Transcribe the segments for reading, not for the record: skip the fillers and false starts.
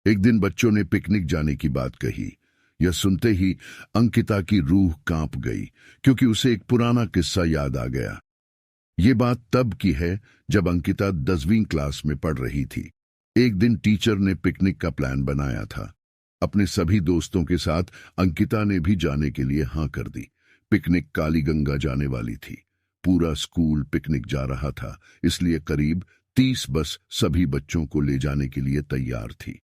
एक दिन बच्चों ने पिकनिक जाने की बात कही। यह सुनते ही अंकिता की रूह कांप गई, क्योंकि उसे एक पुराना किस्सा याद आ गया। ये बात तब की है जब अंकिता 10वीं क्लास में पढ़ रही थी। एक दिन टीचर ने पिकनिक का प्लान बनाया था। अपने सभी दोस्तों के साथ अंकिता ने भी जाने के लिए हाँ कर दी। पिकनिक काली गंगा जाने वाली थी। पूरा स्कूल पिकनिक जा रहा था, इसलिए करीब 30 बस सभी बच्चों को ले जाने के लिए तैयार थी।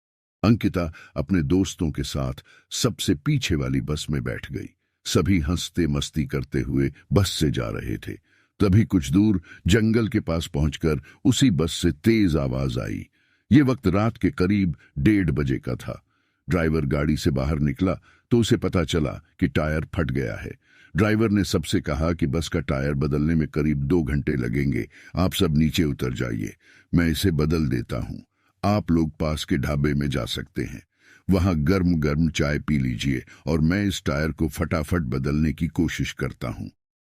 अंकिता अपने दोस्तों के साथ सबसे पीछे वाली बस में बैठ गई। सभी हंसते मस्ती करते हुए बस से जा रहे थे। तभी कुछ दूर जंगल के पास पहुंचकर उसी बस से तेज आवाज आई। ये वक्त रात के करीब 1:30 का था। ड्राइवर गाड़ी से बाहर निकला तो उसे पता चला कि टायर फट गया है। ड्राइवर ने सबसे कहा कि बस का टायर बदलने में करीब 2 घंटे लगेंगे। आप सब नीचे उतर जाइए, मैं इसे बदल देता हूं। आप लोग पास के ढाबे में जा सकते हैं, वहां गर्म गर्म चाय पी लीजिए और मैं इस टायर को फटाफट बदलने की कोशिश करता हूं।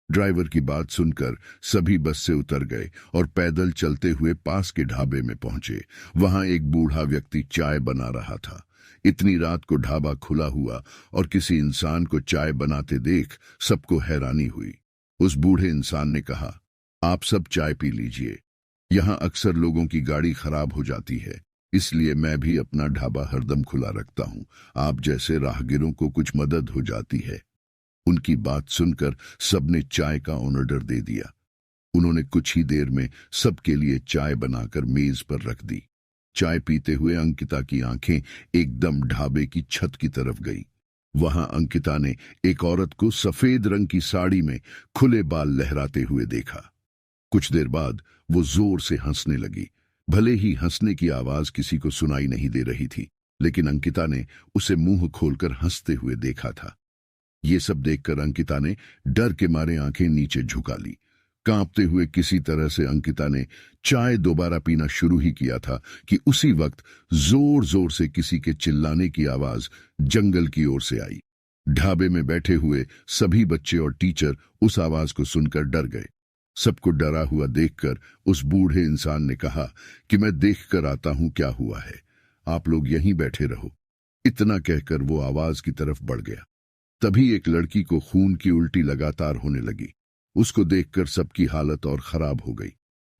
ड्राइवर की बात सुनकर सभी बस से उतर गए और पैदल चलते हुए पास के ढाबे में पहुंचे। वहां एक बूढ़ा व्यक्ति चाय बना रहा था। इतनी रात को ढाबा खुला हुआ और किसी इंसान को चाय बनाते देख सबको हैरानी हुई। उस बूढ़े इंसान ने कहा, आप सब चाय पी लीजिए, यहाँ अक्सर लोगों की गाड़ी खराब हो जाती है, इसलिए मैं भी अपना ढाबा हरदम खुला रखता हूँ। आप जैसे राहगीरों को कुछ मदद हो जाती है। उनकी बात सुनकर सबने चाय का ऑर्डर दे दिया। उन्होंने कुछ ही देर में सबके लिए चाय बनाकर मेज पर रख दी। चाय पीते हुए अंकिता की आंखें एकदम ढाबे की छत की तरफ गई। वहां अंकिता ने एक औरत को सफेद रंग की साड़ी में खुले बाल लहराते हुए देखा। कुछ देर बाद वो जोर से हंसने लगी। भले ही हंसने की आवाज किसी को सुनाई नहीं दे रही थी, लेकिन अंकिता ने उसे मुंह खोलकर हंसते हुए देखा था। ये सब देखकर अंकिता ने डर के मारे आंखें नीचे झुका ली। कांपते हुए किसी तरह से अंकिता ने चाय दोबारा पीना शुरू ही किया था कि उसी वक्त जोर जोर से किसी के चिल्लाने की आवाज जंगल की ओर से आई। ढाबे में बैठे हुए सभी बच्चे और टीचर उस आवाज को सुनकर डर गए। सबको डरा हुआ देखकर उस बूढ़े इंसान ने कहा कि मैं देखकर आता हूं क्या हुआ है, आप लोग यहीं बैठे रहो। इतना कहकर वो आवाज की तरफ बढ़ गया। तभी एक लड़की को खून की उल्टी लगातार होने लगी। उसको देखकर सबकी हालत और खराब हो गई।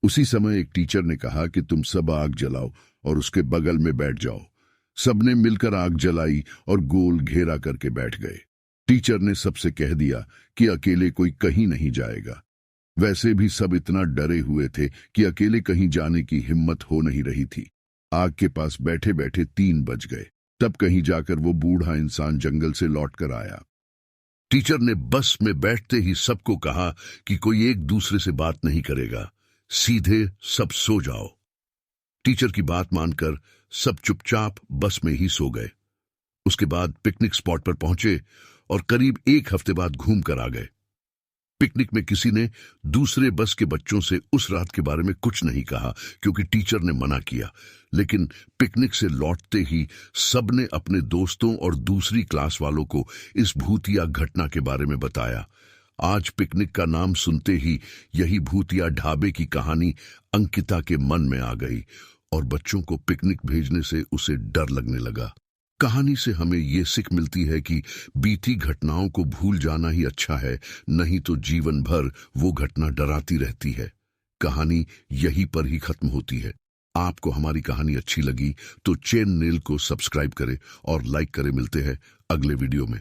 उसी समय एक टीचर ने कहा कि तुम सब आग जलाओ और उसके बगल में बैठ जाओ। सबने मिलकर आग जलाई और गोल घेरा करके बैठ गए। टीचर ने सबसे कह दिया कि अकेले कोई कहीं नहीं जाएगा। वैसे भी सब इतना डरे हुए थे कि अकेले कहीं जाने की हिम्मत हो नहीं रही थी। आग के पास बैठे बैठे 3 बज गए। तब कहीं जाकर वो बूढ़ा इंसान जंगल से लौट कर आया। टीचर ने बस में बैठते ही सबको कहा कि कोई एक दूसरे से बात नहीं करेगा, सीधे सब सो जाओ। टीचर की बात मानकर सब चुपचाप बस में ही सो गए। उसके बाद पिकनिक स्पॉट पर पहुंचे और करीब 1 हफ्ते बाद घूम कर आ गए। पिकनिक में किसी ने दूसरे बस के बच्चों से उस रात के बारे में कुछ नहीं कहा, क्योंकि टीचर ने मना किया। लेकिन पिकनिक से लौटते ही सबने अपने दोस्तों और दूसरी क्लास वालों को इस भूतिया घटना के बारे में बताया। आज पिकनिक का नाम सुनते ही यही भूतिया ढाबे की कहानी अंकिता के मन में आ गई और बच्चों को पिकनिक भेजने से उसे डर लगने लगा। कहानी से हमें ये सीख मिलती है कि बीती घटनाओं को भूल जाना ही अच्छा है, नहीं तो जीवन भर वो घटना डराती रहती है। कहानी यहीं पर ही खत्म होती है। आपको हमारी कहानी अच्छी लगी तो चैनल को सब्सक्राइब करें और लाइक करें। मिलते हैं अगले वीडियो में।